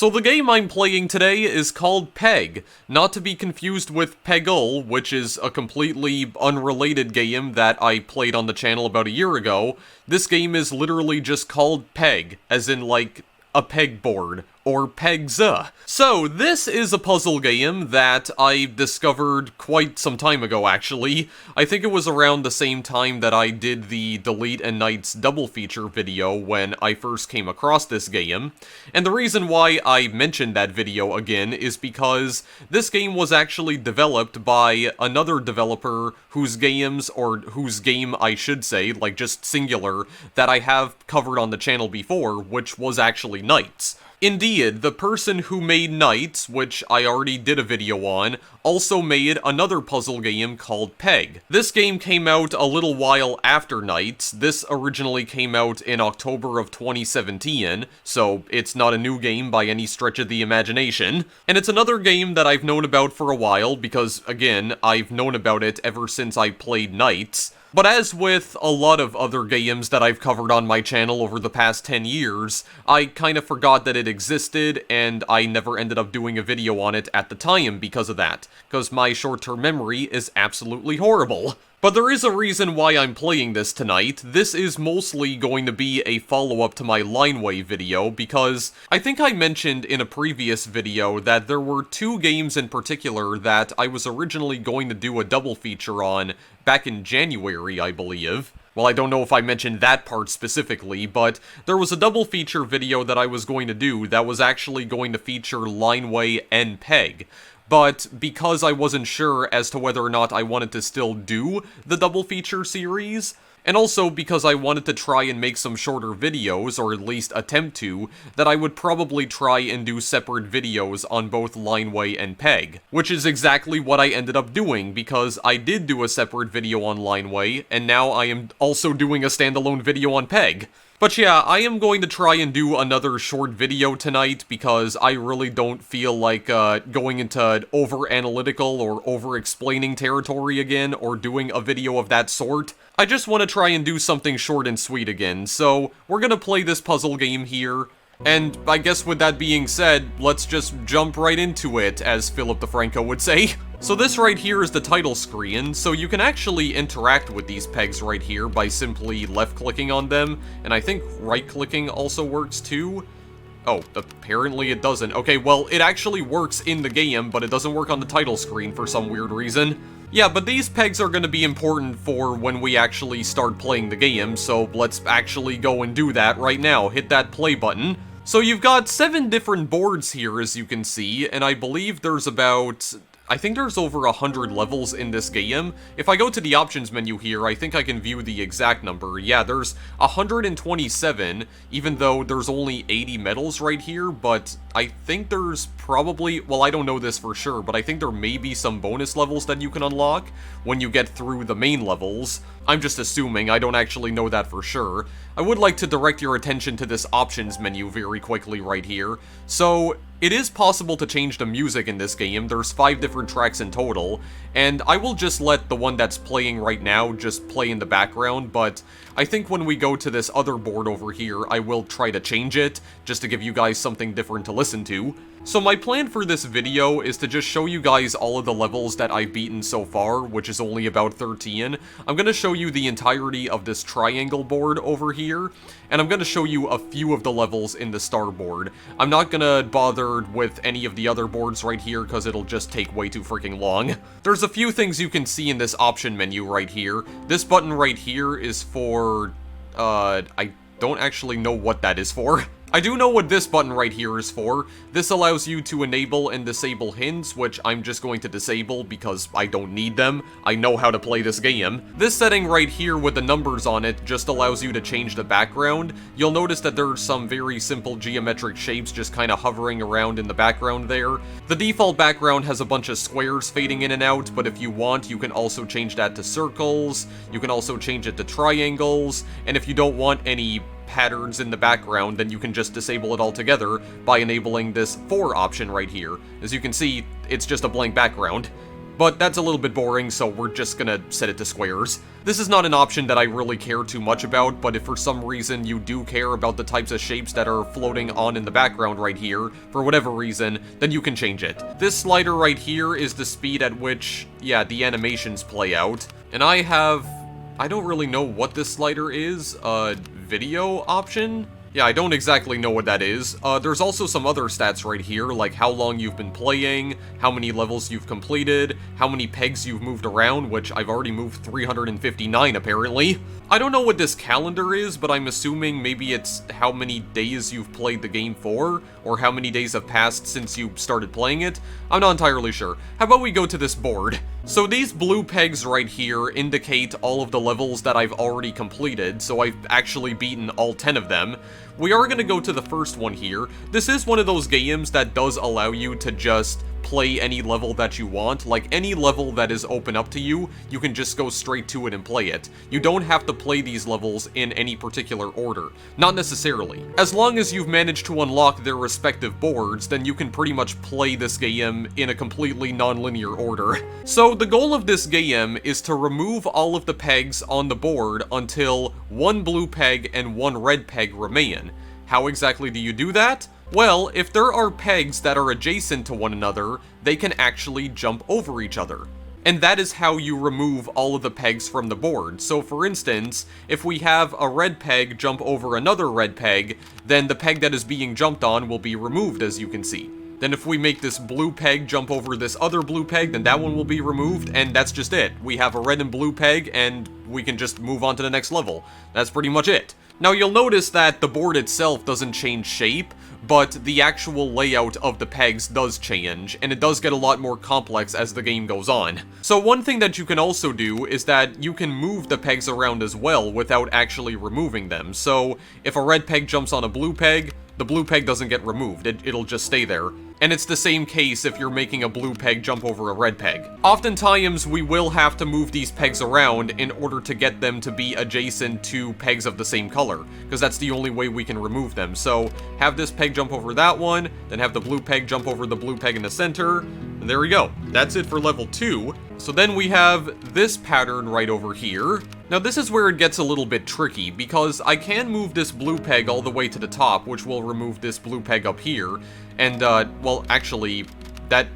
So the game I'm playing today is called Peg, not to be confused with Peggle, which is a completely unrelated game that I played on the channel about a year ago. This game is literally just called Peg, as in like a pegboard, or Pegza. So, this is a puzzle game that I discovered quite some time ago, actually. I think it was around the same time that I did the Delete and Knights double feature video when I first came across this game. And the reason why I mentioned that video again is because this game was actually developed by another developer whose games, or whose game I should say, like just singular, that I have covered on the channel before, which was actually Knights. Indeed, the person who made Knights, which I already did a video on, also made another puzzle game called Peg. This game came out a little while after Knights. This originally came out in October of 2017, so it's not a new game by any stretch of the imagination. And it's another game that I've known about for a while, because, again, I've known about it ever since I played Knights. But as with a lot of other games that I've covered on my channel over the past 10 years, I kind of forgot that it existed, and I never ended up doing a video on it at the time because of that, because my short-term memory is absolutely horrible. But there is a reason why I'm playing this tonight. This is mostly going to be a follow-up to my Lineway video, because I think I mentioned in a previous video that there were two games in particular that I was originally going to do a double feature on back in January, I believe. Well, I don't know if I mentioned that part specifically, but there was a double feature video that I was going to do that was actually going to feature Lineway and Peg. But because I wasn't sure as to whether or not I wanted to still do the double feature series, and also because I wanted to try and make some shorter videos, or at least attempt to, that I would probably try and do separate videos on both Lineway and Peg. Which is exactly what I ended up doing, because I did do a separate video on Lineway, and now I am also doing a standalone video on Peg. But yeah, I am going to try and do another short video tonight because I really don't feel like going into over-analytical or over-explaining territory again, or doing a video of that sort. I just want to try and do something short and sweet again, so we're gonna play this puzzle game here. And I guess with that being said, let's just jump right into it, as Philip DeFranco would say. So this right here is the title screen, so you can actually interact with these pegs right here by simply left-clicking on them, and I think right-clicking also works too. Oh, apparently it doesn't. Okay, well, it actually works in the game, but it doesn't work on the title screen for some weird reason. Yeah, but these pegs are going to be important for when we actually start playing the game, so let's actually go and do that right now. Hit that play button. So you've got 7 different boards here, as you can see, and I believe there's about... I think there's over 100 levels in this game. If I go to the options menu here, I think I can view the exact number. Yeah, there's 127, even though there's only 80 medals right here, but I think there's probably, well, I don't know this for sure, but I think there may be some bonus levels that you can unlock when you get through the main levels. I'm just assuming, I don't actually know that for sure. I would like to direct your attention to this options menu very quickly right here. So, it is possible to change the music in this game. There's 5 different tracks in total, and I will just let the one that's playing right now just play in the background, but I think when we go to this other board over here, I will try to change it, just to give you guys something different to listen to. So my plan for this video is to just show you guys all of the levels that I've beaten so far, which is only about 13. I'm going to show you the entirety of this triangle board over here, and I'm going to show you a few of the levels in the star board. I'm not going to bother with any of the other boards right here, because it'll just take way too freaking long. There's a few things you can see in this option menu right here. This button right here is for... I don't actually know what that is for. I do know what this button right here is for. This allows you to enable and disable hints, which I'm just going to disable because I don't need them. I know how to play this game. This setting right here with the numbers on it just allows you to change the background. You'll notice that there's some very simple geometric shapes just kind of hovering around in the background there. The default background has a bunch of squares fading in and out, but if you want, you can also change that to circles. You can also change it to triangles, and if you don't want any patterns in the background, then you can just disable it altogether by enabling this 4 option right here. As you can see, it's just a blank background. but that's a little bit boring, so we're just gonna set it to squares. This is not an option that I really care too much about, but if for some reason you do care about the types of shapes that are floating on in the background right here, for whatever reason, then you can change it. This slider right here is the speed at which, yeah, the animations play out, and I don't really know what this slider is, video option? Yeah, I don't exactly know what that is. There's also some other stats right here, like how long you've been playing, how many levels you've completed, how many pegs you've moved around, which I've already moved 359 apparently. I don't know what this calendar is, but I'm assuming maybe it's how many days you've played the game for, or how many days have passed since you started playing it. I'm not entirely sure. How about we go to this board? So these blue pegs right here indicate all of the levels that I've already completed, so I've actually beaten all 10 of them. We are going to go to the first one here. This is one of those games that does allow you to just play any level that you want. Like, any level that is open up to you, you can just go straight to it and play it. You don't have to play these levels in any particular order. Not necessarily. As long as you've managed to unlock their respective boards, then you can pretty much play this game in a completely non-linear order. So the goal of this game is to remove all of the pegs on the board until one blue peg and one red peg remain. How exactly do you do that? Well, if there are pegs that are adjacent to one another, they can actually jump over each other. And that is how you remove all of the pegs from the board. So for instance, if we have a red peg jump over another red peg, then the peg that is being jumped on will be removed, as you can see. Then if we make this blue peg jump over this other blue peg, then that one will be removed, and that's just it. We have a red and blue peg, and we can just move on to the next level. That's pretty much it. Now you'll notice that the board itself doesn't change shape, but the actual layout of the pegs does change, and it does get a lot more complex as the game goes on. So one thing that you can also do is that you can move the pegs around as well without actually removing them. So if a red peg jumps on a blue peg, the blue peg doesn't get removed, it'll just stay there. And it's the same case if you're making a blue peg jump over a red peg. Oftentimes, we will have to move these pegs around in order to get them to be adjacent to pegs of the same color, because that's the only way we can remove them. So, have this peg jump over that one, then have the blue peg jump over the blue peg in the center, and there we go. That's it for level 2. So then we have this pattern right over here. Now this is where it gets a little bit tricky, because I can move this blue peg all the way to the top, which will remove this blue peg up here, and, well, actually, I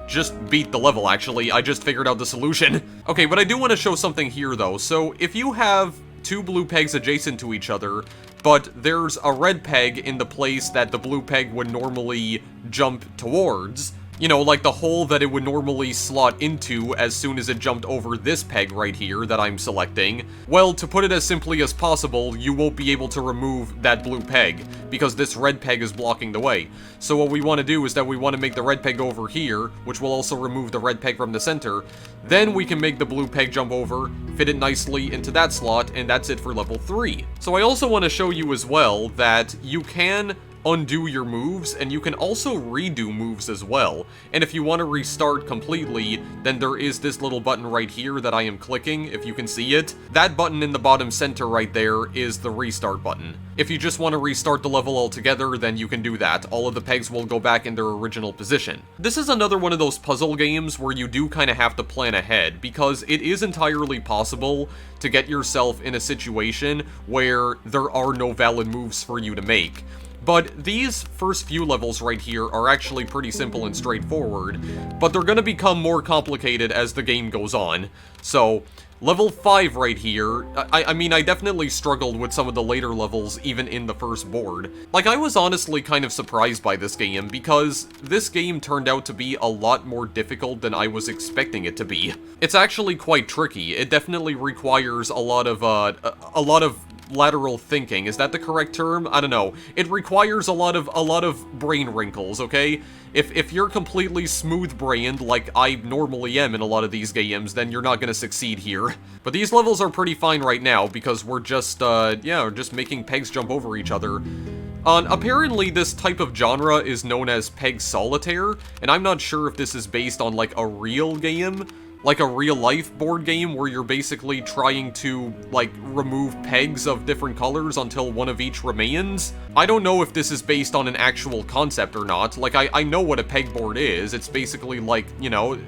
just beat the level, actually. I just figured out the solution. Okay, but I do want to show something here, though. So, if you have two blue pegs adjacent to each other, but there's a red peg in the place that the blue peg would normally jump towards, you know, like the hole that it would normally slot into as soon as it jumped over this peg right here that I'm selecting, well, to put it as simply as possible, you won't be able to remove that blue peg, because this red peg is blocking the way. So what we want to do is that we want to make the red peg over here, which will also remove the red peg from the center. Then we can make the blue peg jump over, fit it nicely into that slot, and that's it for level 3. So I also want to show you as well that you can undo your moves, and you can also redo moves as well. And if you want to restart completely, then there is this little button right here that I am clicking, if you can see it. That button in the bottom center right there is the restart button. If you just want to restart the level altogether, then you can do that. All of the pegs will go back in their original position. This is another one of those puzzle games where you do kind of have to plan ahead, because it is entirely possible to get yourself in a situation where there are no valid moves for you to make. But these first few levels right here are actually pretty simple and straightforward, but they're gonna become more complicated as the game goes on. So, level 5 right here, I mean, I definitely struggled with some of the later levels even in the first board. Like, I was honestly kind of surprised by this game, because this game turned out to be a lot more difficult than I was expecting it to be. It's actually quite tricky. It definitely requires a lot of lateral thinking. Is that the correct term? I don't know. It requires a lot of brain wrinkles, okay? If you're completely smooth-brained, like I normally am in a lot of these games, then you're not gonna succeed here. But these levels are pretty fine right now, because we're just, yeah, we're just making pegs jump over each other. Apparently this type of genre is known as peg solitaire, and I'm not sure if this is based on, like, a real game, like a real-life board game where you're basically trying to, like, remove pegs of different colors until one of each remains. I don't know if this is based on an actual concept or not. Like, I know what a pegboard is. It's basically like, you know,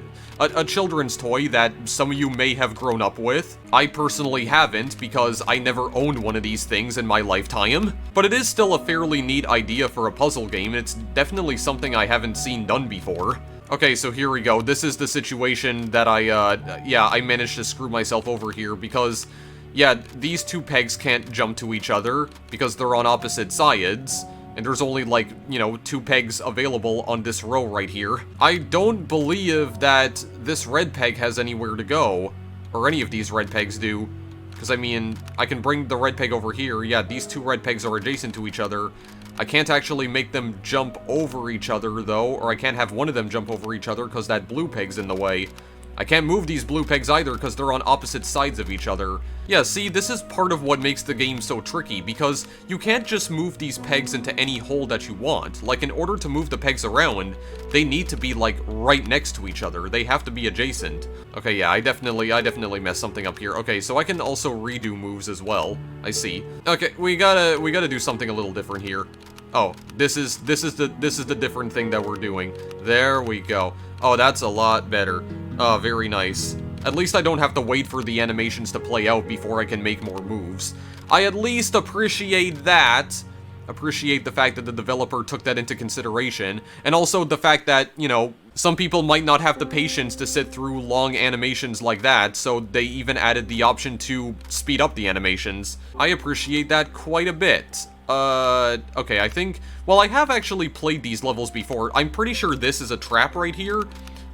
a children's toy that some of you may have grown up with. I personally haven't, because I never owned one of these things in my lifetime. But it is still a fairly neat idea for a puzzle game, and it's definitely something I haven't seen done before. Okay, so here we go. This is the situation that I managed to screw myself over here, because, yeah, these two pegs can't jump to each other, because they're on opposite sides. And there's only, like, you know, 2 pegs available on this row right here. I don't believe that this red peg has anywhere to go. Or any of these red pegs do. Because, I mean, I can bring the red peg over here. Yeah, these 2 red pegs are adjacent to each other. I can't actually make them jump over each other, though. Or I can't have one of them jump over each other, because that blue peg's in the way. I can't move these blue pegs either, because they're on opposite sides of each other. Yeah, see, this is part of what makes the game so tricky, because you can't just move these pegs into any hole that you want. Like, in order to move the pegs around, they need to be, like, right next to each other. They have to be adjacent. Okay, yeah, I definitely messed something up here. Okay, so I can also redo moves as well. I see. Okay, we gotta do something a little different here. Oh, this is the different thing that we're doing. There we go. Oh, that's a lot better. Oh, very nice. At least I don't have to wait for the animations to play out before I can make more moves. I at least appreciate that. Appreciate the fact that the developer took that into consideration. And also the fact that, you know, some people might not have the patience to sit through long animations like that, so they even added the option to speed up the animations. I appreciate that quite a bit. Okay, I think... Well, I have actually played these levels before. I'm pretty sure this is a trap right here.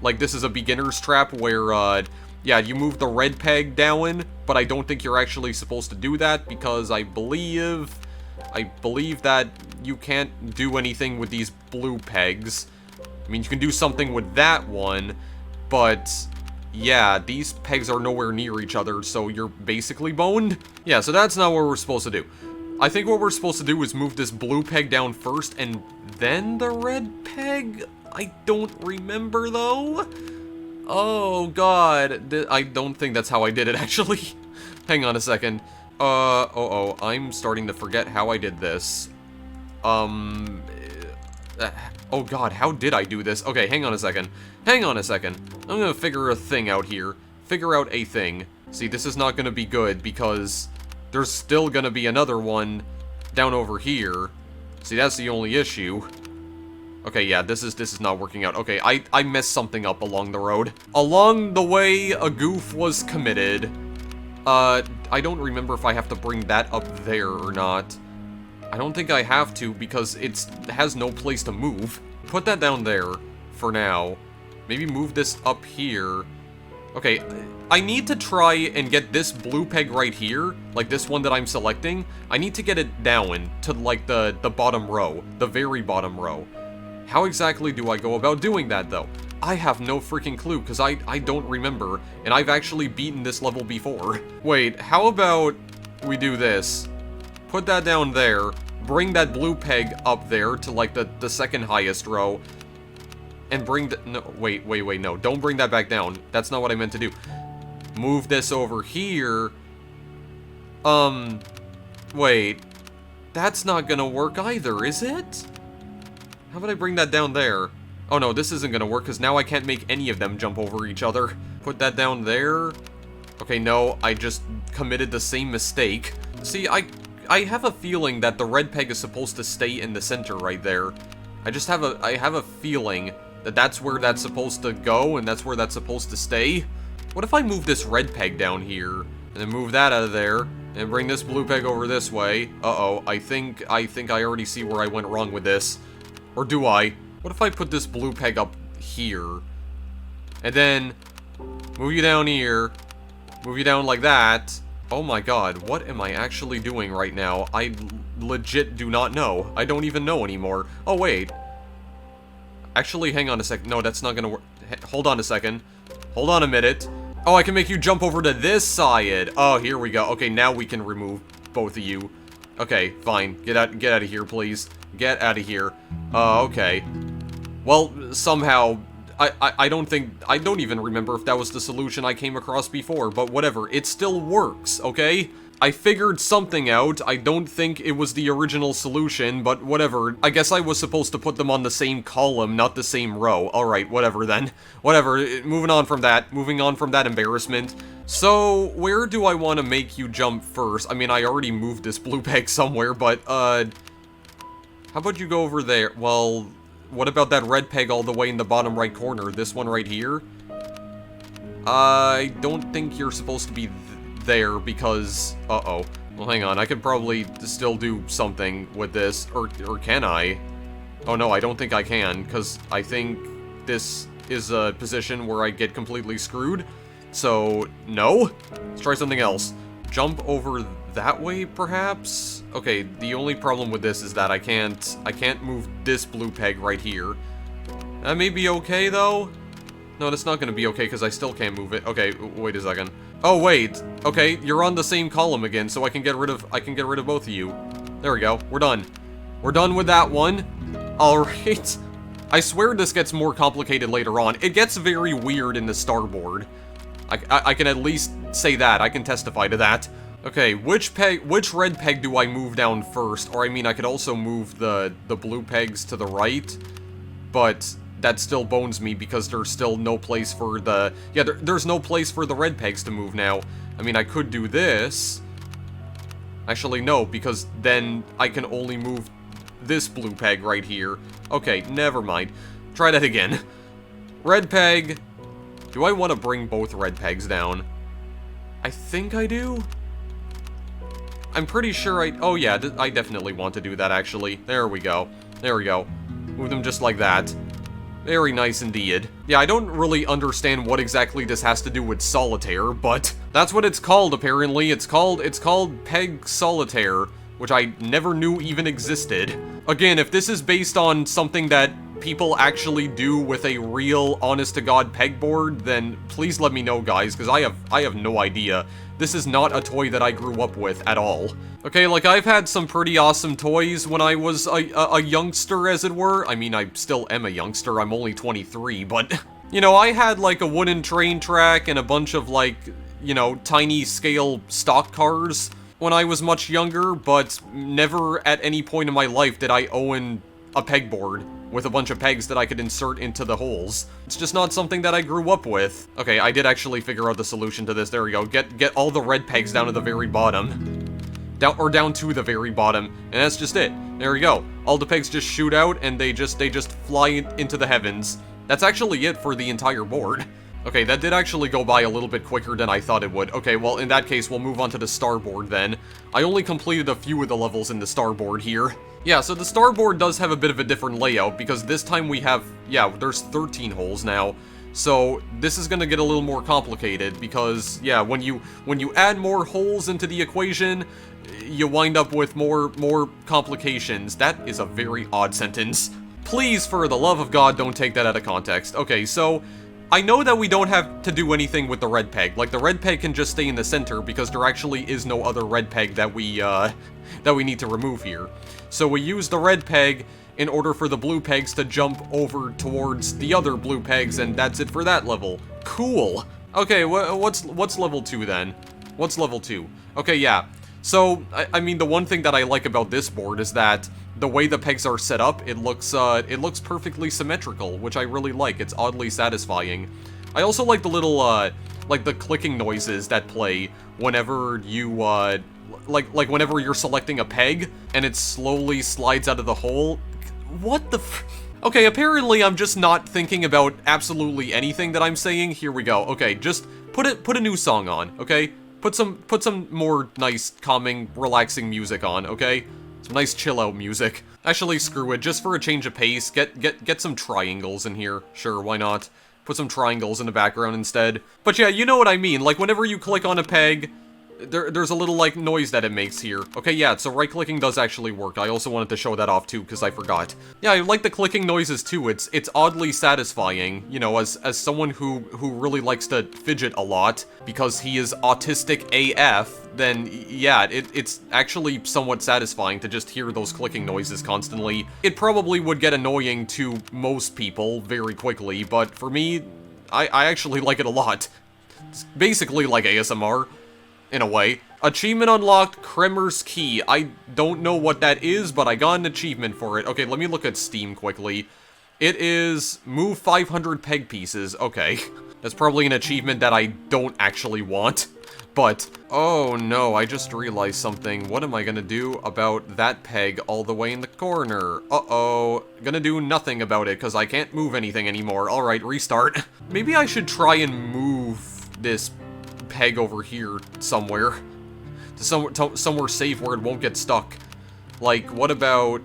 Like, this is a beginner's trap where, yeah, you move the red peg down, but I don't think you're actually supposed to do that, because I believe that you can't do anything with these blue pegs. I mean, you can do something with that one, but... yeah, these pegs are nowhere near each other, so you're basically boned? Yeah, so that's not what we're supposed to do. I think what we're supposed to do is move this blue peg down first, and then the red peg? I don't remember, though. Oh, God. I don't think that's how I did it, actually. Hang on a second. I'm starting to forget how I did this. Oh, God, how did I do this? Okay, hang on a second. Hang on a second. I'm gonna figure a thing out here. Figure out a thing. See, this is not gonna be good, because... there's still gonna be another one down over here. See, that's the only issue. Okay, yeah, this is not working out. Okay, I messed something up along the road. Along the way, a goof was committed. I don't remember if I have to bring that up there or not. I don't think I have to, because it has no place to move. Put that down there for now. Maybe move this up here. Okay, I need to try and get this blue peg right here, like this one that I'm selecting. I need to get it down to, like, the bottom row, the very bottom row. How exactly do I go about doing that, though? I have no freaking clue, because I don't remember, and I've actually beaten this level before. Wait, how about we do this? Put that down there, bring that blue peg up there to, like, the second highest row, and bring the... no, wait, no, don't bring that back down. That's not what I meant to do. Move this over here. Wait. That's not gonna work either, is it? How about I bring that down there? Oh no, this isn't gonna work, because now I can't make any of them jump over each other. Put that down there. Okay, no, I just committed the same mistake. See, I have a feeling that the red peg is supposed to stay in the center right there. I have a feeling that that's where that's supposed to go, and that's where that's supposed to stay. What if I move this red peg down here, and then move that out of there, and bring this blue peg over this way? Uh-oh, I think I already see where I went wrong with this. Or do I? What if I put this blue peg up here, and then move you down here, move you down like that? Oh my god, what am I actually doing right now? I legit do not know. I don't even know anymore. Oh, wait. Actually, hang on a sec. No, that's not gonna work. Hold on a second. Hold on a minute. Oh, I can make you jump over to this side. Oh, here we go. Okay, now we can remove both of you. Okay, fine. Get out of here, please. Get out of here. Okay. Well, somehow I don't even remember if that was the solution I came across before, but whatever, it still works, okay? I figured something out. I don't think it was the original solution, but whatever. I guess I was supposed to put them on the same column, not the same row. Alright, whatever then. Whatever, moving on from that embarrassment. So, where do I want to make you jump first? I mean, I already moved this blue peg somewhere, but, how about you go over there? Well, what about that red peg all the way in the bottom right corner? This one right here? I don't think you're supposed to be there because... Uh-oh. Well, hang on. I could probably still do something with this. Or can I? Oh, no, I don't think I can, because I think this is a position where I get completely screwed. So, no? Let's try something else. Jump over that way, perhaps? Okay, the only problem with this is that I can't move this blue peg right here. That may be okay, though? No, that's not gonna be okay, because I still can't move it. Okay, wait a second. Oh, wait. Okay, you're on the same column again, so I can get rid of both of you. There we go. We're done. We're done with that one. Alright. I swear this gets more complicated later on. It gets very weird in the starboard. I can at least say that. I can testify to that. Okay, which red peg do I move down first? Or, I mean, I could also move the blue pegs to the right, but that still bones me because there's still no place for the... Yeah, there's no place for the red pegs to move now. I mean, I could do this. Actually, no, because then I can only move this blue peg right here. Okay, never mind. Try that again. Red peg. Do I want to bring both red pegs down? I think I do. I'm pretty sure oh yeah, I definitely want to do that, actually. There we go. There we go. Move them just like that. Very nice indeed. Yeah, I don't really understand what exactly this has to do with solitaire, but that's what it's called, apparently. It's called Peg Solitaire, which I never knew even existed. Again, if this is based on something that people actually do with a real, honest-to-God pegboard, then please let me know, guys, because I have no idea. This is not a toy that I grew up with at all. Okay, like, I've had some pretty awesome toys when I was a youngster, as it were. I mean, I still am a youngster, I'm only 23, but... You know, I had, like, a wooden train track and a bunch of, like, you know, tiny-scale stock cars when I was much younger, but never at any point in my life did I own a pegboard with a bunch of pegs that I could insert into the holes. It's just not something that I grew up with. Okay, I did actually figure out the solution to this. There we go. Get all the red pegs down to the very bottom. Down to the very bottom, and that's just it. There we go. All the pegs just shoot out, and they just fly into the heavens. That's actually it for the entire board. Okay, that did actually go by a little bit quicker than I thought it would. Okay, well, in that case, we'll move on to the starboard then. I only completed a few of the levels in the starboard here. Yeah, so the starboard does have a bit of a different layout, because this time we have, yeah, there's 13 holes now. So, this is gonna get a little more complicated, because, yeah, when you add more holes into the equation, you wind up with more complications. That is a very odd sentence. Please, for the love of God, don't take that out of context. Okay, so I know that we don't have to do anything with the red peg. Like, the red peg can just stay in the center because there actually is no other red peg that we need to remove here. So we use the red peg in order for the blue pegs to jump over towards the other blue pegs, and that's it for that level. Cool. Okay, what's level 2 then? What's level 2? Okay, yeah. So, I mean, the one thing that I like about this board is that the way the pegs are set up, it looks perfectly symmetrical, which I really like. It's oddly satisfying. I also like the little, like the clicking noises that play whenever you, like whenever you're selecting a peg, and it slowly slides out of the hole. What the Okay, apparently I'm just not thinking about absolutely anything that I'm saying. Here we go. Okay, just put a new song on, okay? Put some more nice, calming, relaxing music on, okay? Some nice chill-out music. Actually, screw it. Just for a change of pace, get some triangles in here. Sure, why not? Put some triangles in the background instead. But yeah, you know what I mean. Like, whenever you click on a peg, there's a little, like, noise that it makes here. Okay, yeah, so right-clicking does actually work. I also wanted to show that off, too, because I forgot. Yeah, I like the clicking noises, too. It's oddly satisfying, you know, as someone who really likes to fidget a lot, because he is autistic AF, then, yeah, it's actually somewhat satisfying to just hear those clicking noises constantly. It probably would get annoying to most people very quickly, but for me, I actually like it a lot. It's basically like ASMR. In a way. Achievement unlocked, Kremer's Key. I don't know what that is, but I got an achievement for it. Okay, let me look at Steam quickly. It is move 500 peg pieces. Okay. That's probably an achievement that I don't actually want. But, oh no, I just realized something. What am I gonna do about that peg all the way in the corner? Uh-oh. Gonna do nothing about it, because I can't move anything anymore. Alright, restart. Maybe I should try and move this peg over here somewhere. To somewhere safe where it won't get stuck. Like, what about...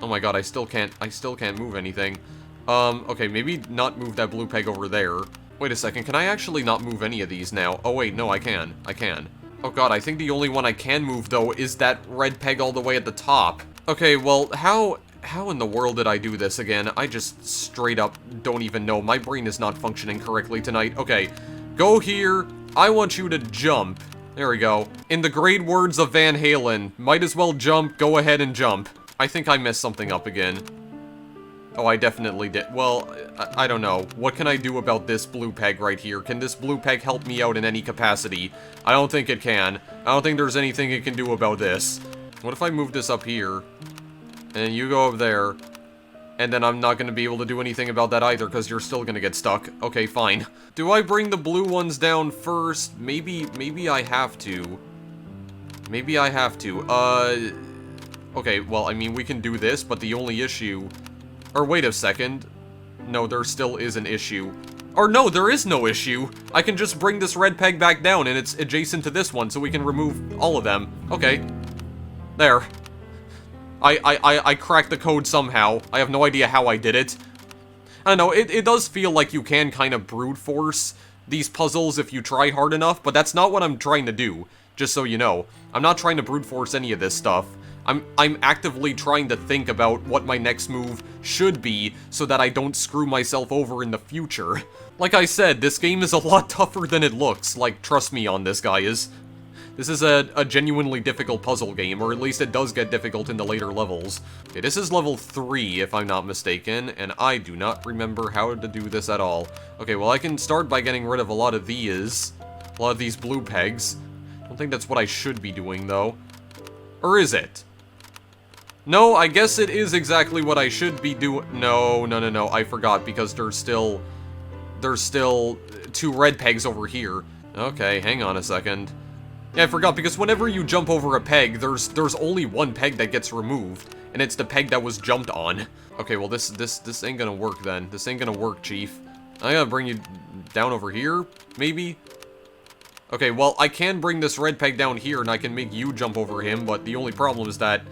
Oh my god, I still can't move anything. Okay, maybe not move that blue peg over there. Wait a second, can I actually not move any of these now? Oh wait, no, I can. I can. Oh god, I think the only one I can move, though, is that red peg all the way at the top. Okay, well, how in the world did I do this again? I just straight up don't even know. My brain is not functioning correctly tonight. Okay, go here. I want you to jump. There we go. In the great words of Van Halen, might as well jump, go ahead and jump. I think I messed something up again. Oh, I definitely did. Well, I don't know. What can I do about this blue peg right here? Can this blue peg help me out in any capacity? I don't think it can. I don't think there's anything it can do about this. What if I move this up here? And you go up there. And then I'm not going to be able to do anything about that either, because you're still going to get stuck. Okay, fine. Do I bring the blue ones down first? Maybe I have to. Maybe I have to. Okay, well, I mean, we can do this, but the only issue... Or wait a second. No, there still is an issue. Or no, there is no issue. I can just bring this red peg back down, and it's adjacent to this one, so we can remove all of them. Okay. There. I cracked the code somehow. I have no idea how I did it. I don't know, it does feel like you can kind of brute force these puzzles if you try hard enough, but that's not what I'm trying to do, just so you know. I'm not trying to brute force any of this stuff. I'm actively trying to think about what my next move should be so that I don't screw myself over in the future. Like I said, this game is a lot tougher than it looks, like, trust me on this, guys. This is a genuinely difficult puzzle game, or at least it does get difficult in the later levels. Okay, this is level 3, if I'm not mistaken, and I do not remember how to do this at all. Okay, well, I can start by getting rid of a lot of these blue pegs. I don't think that's what I should be doing, though. Or is it? No, I guess it is exactly what I should be doing. No, I forgot, because there's still 2 red pegs over here. Okay, hang on a second. Yeah, I forgot, because whenever you jump over a peg, there's only one peg that gets removed, and it's the peg that was jumped on. Okay, well, this ain't gonna work, then. This ain't gonna work, Chief. I gotta bring you down over here, maybe? Okay, well, I can bring this red peg down here, and I can make you jump over him, but the only problem is that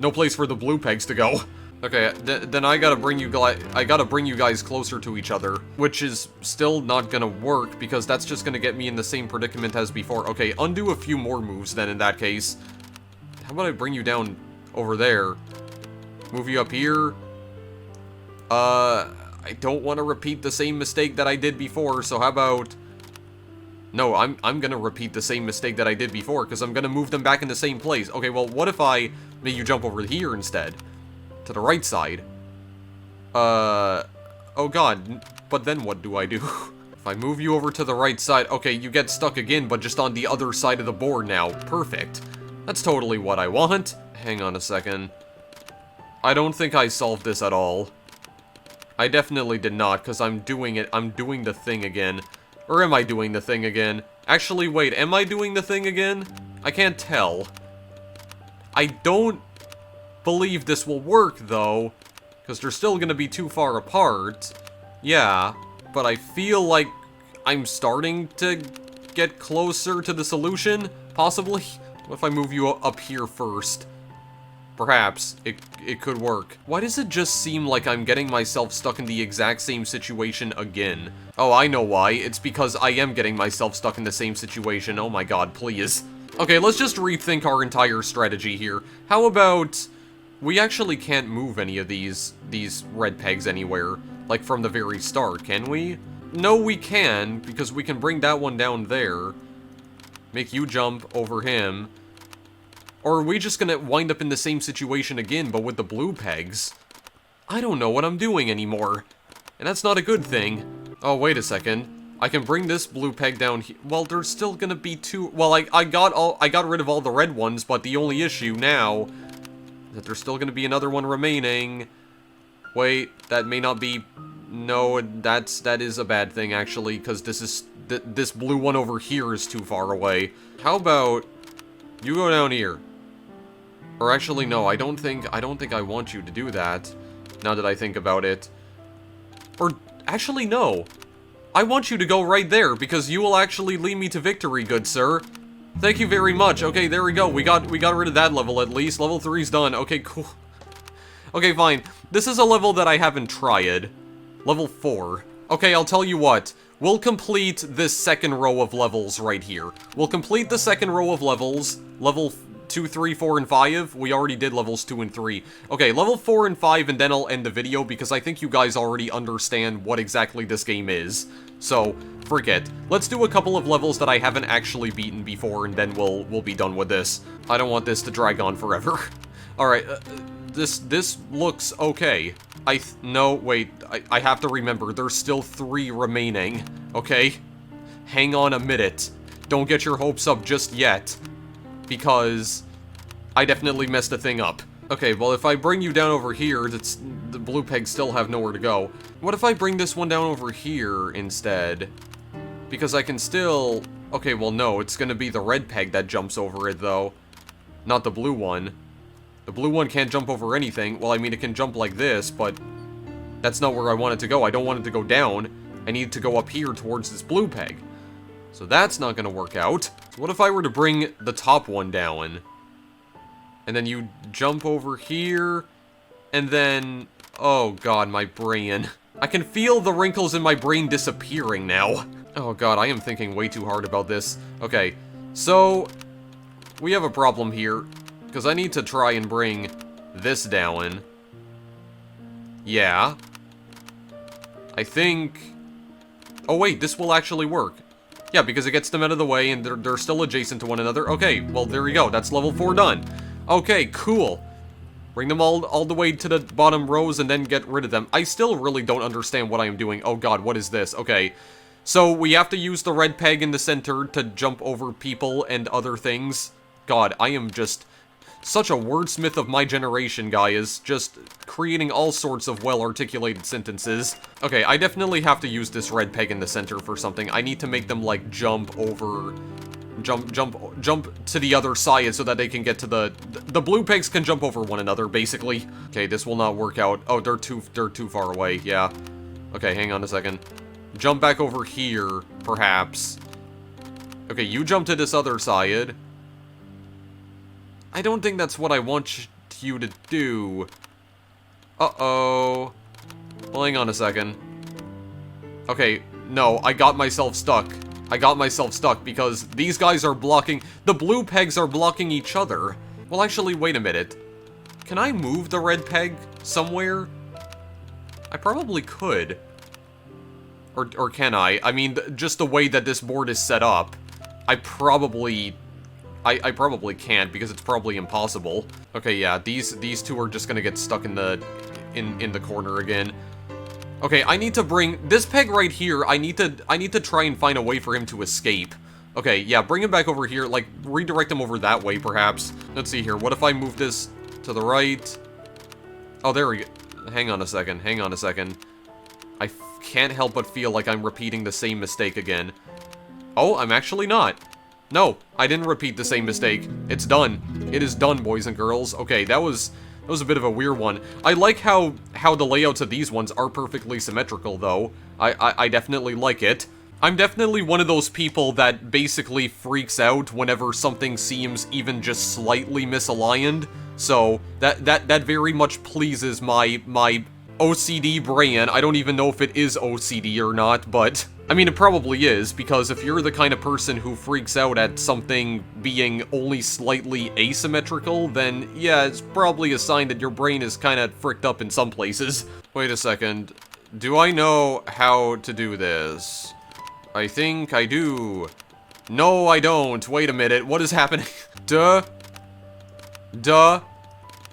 no place for the blue pegs to go. Okay, then I gotta bring you guys closer to each other, which is still not gonna work, because that's just gonna get me in the same predicament as before. Okay, undo a few more moves then in that case. How about I bring you down over there? Move you up here? I don't want to repeat the same mistake that I did before, so how about... No, I'm gonna repeat the same mistake that I did before, because I'm gonna move them back in the same place. Okay, well, what if I make you jump over here instead? To the right side. Oh god, but then what do I do? If I move you over to the right side, okay, you get stuck again, but just on the other side of the board now. Perfect. That's totally what I want. Hang on a second. I don't think I solved this at all. I definitely did not, because I'm doing the thing again. Or am I doing the thing again? Actually, wait, am I doing the thing again? I can't tell. I don't believe this will work, though, because they're still gonna be too far apart. Yeah, but I feel like I'm starting to get closer to the solution, possibly. What if I move you up here first? Perhaps. It could work. Why does it just seem like I'm getting myself stuck in the exact same situation again? Oh, I know why. It's because I am getting myself stuck in the same situation. Oh my god, please. Okay, let's just rethink our entire strategy here. How about... we actually can't move any of these red pegs anywhere, like from the very start, can we? No, we can, because we can bring that one down there. Make you jump over him. Or are we just gonna wind up in the same situation again, but with the blue pegs? I don't know what I'm doing anymore. And that's not a good thing. Oh, wait a second. I can bring this blue peg down here. Well, there's still gonna be two... well, I got rid of all the red ones, but the only issue now... that there's still gonna be another one remaining. Wait, that may not be... no, that is a bad thing, actually, because this blue one over here is too far away. How about... you go down here. Or actually, no, I don't think I want you to do that, now that I think about it. Or, actually, no. I want you to go right there, because you will actually lead me to victory, good sir. Thank you very much. Okay, there we go. We got rid of that level, at least. Level 3's done. Okay, cool. Okay, fine. This is a level that I haven't tried. Level 4. Okay, I'll tell you what. We'll complete this second row of levels right here. We'll complete the second row of levels. Level 2, 3, 4, and 5. We already did levels 2 and 3. Okay, level 4 and 5, and then I'll end the video, because I think you guys already understand what exactly this game is. So, forget. Let's do a couple of levels that I haven't actually beaten before, and then we'll be done with this. I don't want this to drag on forever. Alright, this looks okay. No, wait, I have to remember, there's still 3 remaining, okay? Hang on a minute. Don't get your hopes up just yet, because I definitely messed the thing up. Okay, well, if I bring you down over here, the blue pegs still have nowhere to go. What if I bring this one down over here instead? Because I can still... okay, well, no, it's gonna be the red peg that jumps over it, though. Not the blue one. The blue one can't jump over anything. Well, I mean, it can jump like this, but that's not where I want it to go. I don't want it to go down. I need it to go up here towards this blue peg. So that's not gonna work out. So what if I were to bring the top one down? And then you jump over here, and then... oh god, my brain. I can feel the wrinkles in my brain disappearing now. Oh god, I am thinking way too hard about this. Okay, so... we have a problem here, because I need to try and bring this down. Yeah. I think... oh wait, this will actually work. Yeah, because it gets them out of the way, and they're still adjacent to one another. Okay, well, there we go. That's level 4 done. Okay, cool. Bring them all the way to the bottom rows and then get rid of them. I still really don't understand what I am doing. Oh god, what is this? Okay. So, we have to use the red peg in the center to jump over people and other things. God, I am just such a wordsmith of my generation, guys. Just creating all sorts of well-articulated sentences. Okay, I definitely have to use this red peg in the center for something. I need to make them, like, jump over... jump to the other side so that they can get to the blue pegs can jump over one another, basically. Okay, this will not work out. Oh, they're too far away, yeah. Okay, hang on a second. Jump back over here, perhaps. Okay, you jump to this other side. I don't think that's what I want you to do. Uh-oh. Well, hang on a second. Okay, no, I got myself stuck. I got myself stuck because these guys are blocking... the blue pegs are blocking each other. Well, actually, wait a minute. Can I move the red peg somewhere? I probably could. Or can I? I mean, just the way that this board is set up, I probably can't, because it's probably impossible. Okay, yeah, these two are just gonna get stuck in the corner again. Okay, I need to bring this peg right here. I need to try and find a way for him to escape. Okay, yeah, bring him back over here. Like, redirect him over that way, perhaps. Let's see here. What if I move this to the right? Oh, there we go. Hang on a second. Hang on a second. I can't help but feel like I'm repeating the same mistake again. Oh, I'm actually not. No, I didn't repeat the same mistake. It's done. It is done, boys and girls. Okay, that was a bit of a weird one. I like how the layouts of these ones are perfectly symmetrical, though. I definitely like it. I'm definitely one of those people that basically freaks out whenever something seems even just slightly misaligned, so that very much pleases my OCD brain. I don't even know if it is OCD or not, but I mean, it probably is, because if you're the kind of person who freaks out at something being only slightly asymmetrical, then yeah, it's probably a sign that your brain is kind of fricked up in some places. Wait a second. Do I know how to do this? I think I do. No, I don't. Wait a minute. What is happening? Duh. Duh.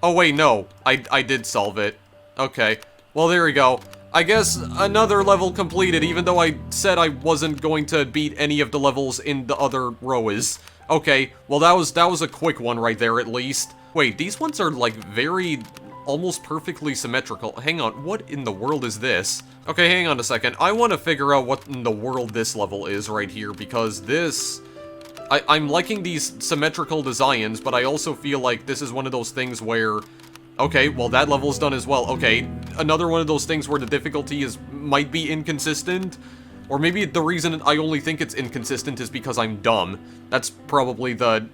Oh, wait, no. I did solve it. Okay. Well, there we go. I guess another level completed, even though I said I wasn't going to beat any of the levels in the other rows. Okay, well that was a quick one right there at least. Wait, these ones are like very, almost perfectly symmetrical. Hang on, what in the world is this? Okay, hang on a second. I want to figure out what in the world this level is right here, because this... I'm liking these symmetrical designs, but I also feel like this is one of those things where... Okay, well that level's done as well. Okay, another one of those things where the difficulty might be inconsistent. Or maybe the reason I only think it's inconsistent is because I'm dumb. That's probably the...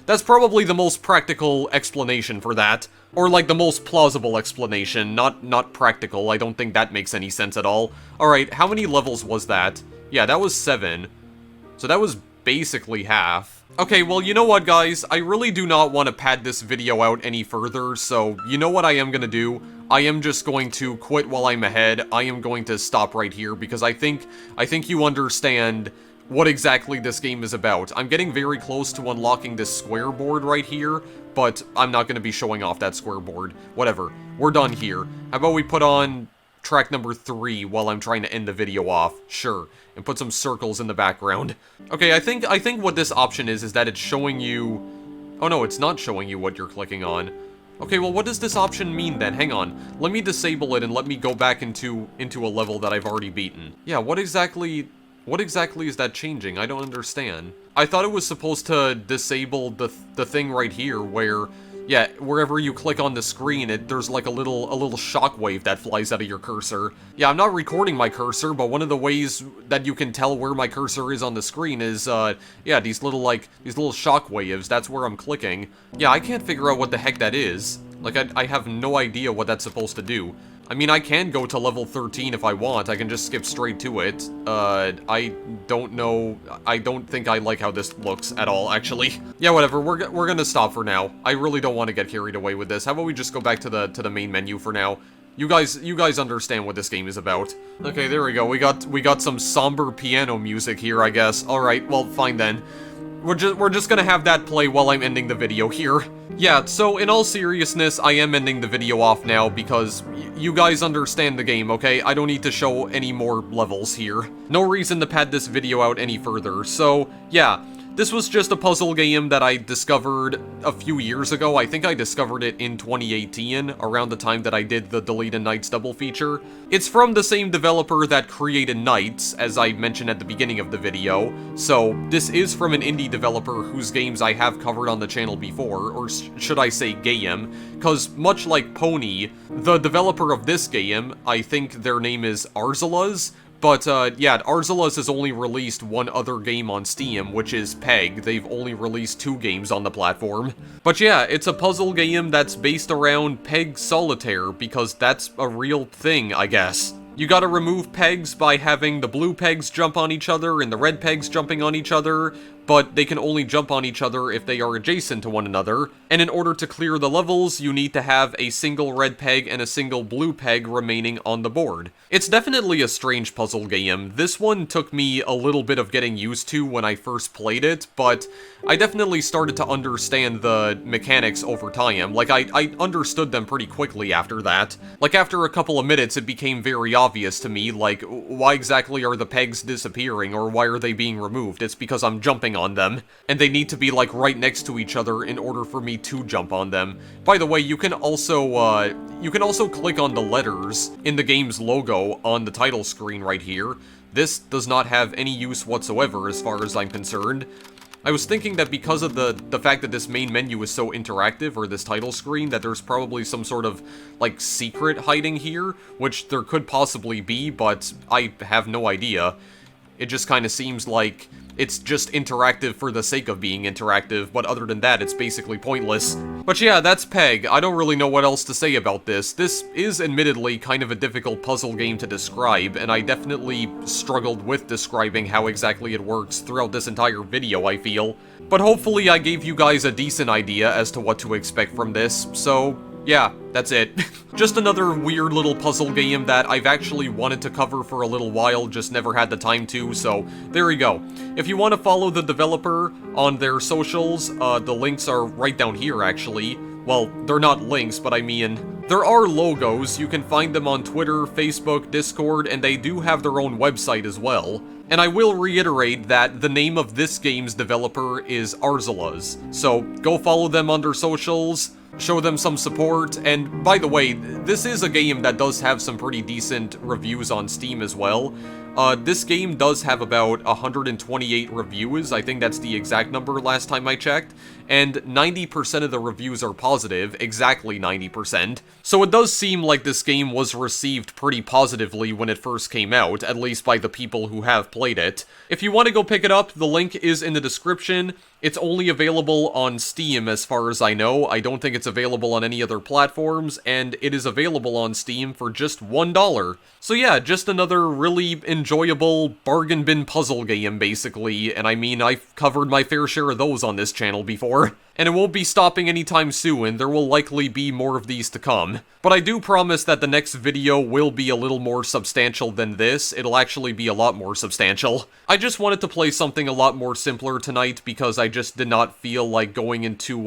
That's probably the most practical explanation for that. Or like the most plausible explanation, not practical. I don't think that makes any sense at all. Alright, how many levels was that? Yeah, that was 7. So that was basically half. Okay, well, you know what, guys? I really do not want to pad this video out any further, so you know what I am gonna do? I am just going to quit while I'm ahead. I am going to stop right here, because I think you understand what exactly this game is about. I'm getting very close to unlocking this square board right here, but I'm not going to be showing off that square board. Whatever. We're done here. How about we put on track number 3 while I'm trying to end the video off? Sure. And put some circles in the background. Okay, I think what this option is that it's showing you... Oh no, it's not showing you what you're clicking on. Okay, well, what does this option mean then? Hang on. Let me disable it and let me go back into a level that I've already beaten. Yeah, what exactly is that changing? I don't understand. I thought it was supposed to disable the thing right here where, yeah, wherever you click on the screen, there's like a little shockwave that flies out of your cursor. Yeah, I'm not recording my cursor, but one of the ways that you can tell where my cursor is on the screen is, yeah, these little shockwaves. That's where I'm clicking. Yeah, I can't figure out what the heck that is. Like, I have no idea what that's supposed to do. I mean, I can go to level 13 if I want. I can just skip straight to it. I don't know. I don't think I like how this looks at all, actually. Yeah, whatever. We're gonna stop for now. I really don't want to get carried away with this. How about we just go back to the main menu for now? You guys understand what this game is about. Okay, there we go. We got some somber piano music here, I guess. All right, well, fine then. We're just gonna have that play while I'm ending the video here. Yeah, so in all seriousness, I am ending the video off now because you guys understand the game, okay? I don't need to show any more levels here. No reason to pad this video out any further, so yeah. This was just a puzzle game that I discovered a few years ago. I think I discovered it in 2018, around the time that I did the Deleted Knights double feature. It's from the same developer that created Knights, as I mentioned at the beginning of the video, so this is from an indie developer whose games I have covered on the channel before, or should I say game, because much like Pony, the developer of this game, I think their name is Arzalaz. But, yeah, Arzalaz has only released one other game on Steam, which is Peg. They've only released 2 games on the platform. But yeah, it's a puzzle game that's based around Peg Solitaire, because that's a real thing, I guess. You gotta remove pegs by having the blue pegs jump on each other and the red pegs jumping on each other, but they can only jump on each other if they are adjacent to one another, and in order to clear the levels, you need to have a single red peg and a single blue peg remaining on the board. It's definitely a strange puzzle game. This one took me a little bit of getting used to when I first played it, but I definitely started to understand the mechanics over time. Like, I understood them pretty quickly after that. Like, after a couple of minutes, it became very obvious to me, like, why exactly are the pegs disappearing, or why are they being removed? It's because I'm jumping on them, and they need to be, like, right next to each other in order for me to jump on them. By the way, you can also click on the letters in the game's logo on the title screen right here. This does not have any use whatsoever as far as I'm concerned. I was thinking that because of the fact that this main menu is so interactive, or this title screen, that there's probably some sort of, like, secret hiding here, which there could possibly be, but I have no idea. It just kind of seems like it's just interactive for the sake of being interactive, but other than that, it's basically pointless. But yeah, that's Peg. I don't really know what else to say about this. This is admittedly kind of a difficult puzzle game to describe, and I definitely struggled with describing how exactly it works throughout this entire video, I feel. But hopefully I gave you guys a decent idea as to what to expect from this, so yeah, that's it. Just another weird little puzzle game that I've actually wanted to cover for a little while, just never had the time to, so there you go. If you want to follow the developer on their socials, the links are right down here, actually. Well, they're not links, but I mean, there are logos. You can find them on Twitter, Facebook, Discord, and they do have their own website as well. And I will reiterate that the name of this game's developer is Arzelaz, so go follow them on their socials, show them some support, and by the way, this is a game that does have some pretty decent reviews on Steam as well. This game does have about 128 reviews, I think that's the exact number last time I checked, and 90% of the reviews are positive, exactly 90%. So it does seem like this game was received pretty positively when it first came out, at least by the people who have played it. If you want to go pick it up, the link is in the description. It's only available on Steam as far as I know. I don't think it's available on any other platforms, and it is available on Steam for just $1. So yeah, just another really enjoyable bargain bin puzzle game, basically, and I mean, I've covered my fair share of those on this channel before. And it won't be stopping anytime soon, there will likely be more of these to come. But I do promise that the next video will be a little more substantial than this. It'll actually be a lot more substantial. I just wanted to play something a lot more simpler tonight because I just did not feel like going into,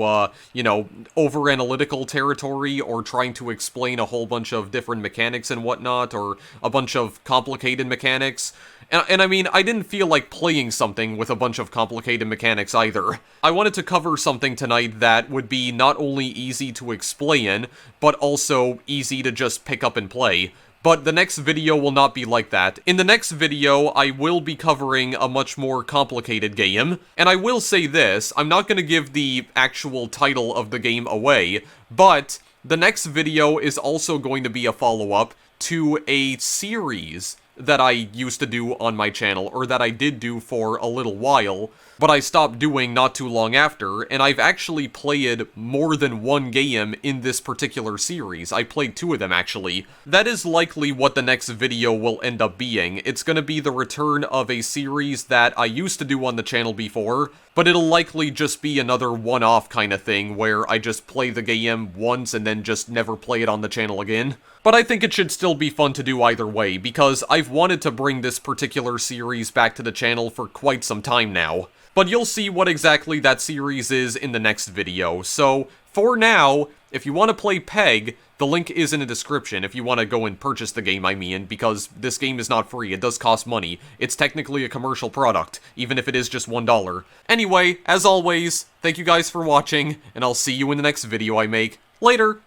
you know, over-analytical territory or trying to explain a whole bunch of different mechanics and whatnot, or a bunch of complicated mechanics. And I mean, I didn't feel like playing something with a bunch of complicated mechanics either. I wanted to cover something tonight that would be not only easy to explain, but also easy to just pick up and play. But the next video will not be like that. In the next video, I will be covering a much more complicated game. And I will say this, I'm not going to give the actual title of the game away, but the next video is also going to be a follow-up to a series that I used to do on my channel, or that I did do for a little while, but I stopped doing not too long after, and I've actually played more than one game in this particular series. I played 2 of them, actually. That is likely what the next video will end up being. It's gonna be the return of a series that I used to do on the channel before, but it'll likely just be another one-off kind of thing, where I just play the game once and then just never play it on the channel again. But I think it should still be fun to do either way, because I've wanted to bring this particular series back to the channel for quite some time now. But you'll see what exactly that series is in the next video. So, for now, if you want to play Peg, the link is in the description if you want to go and purchase the game, I mean, because this game is not free, it does cost money. It's technically a commercial product, even if it is just $1. Anyway, as always, thank you guys for watching, and I'll see you in the next video I make. Later!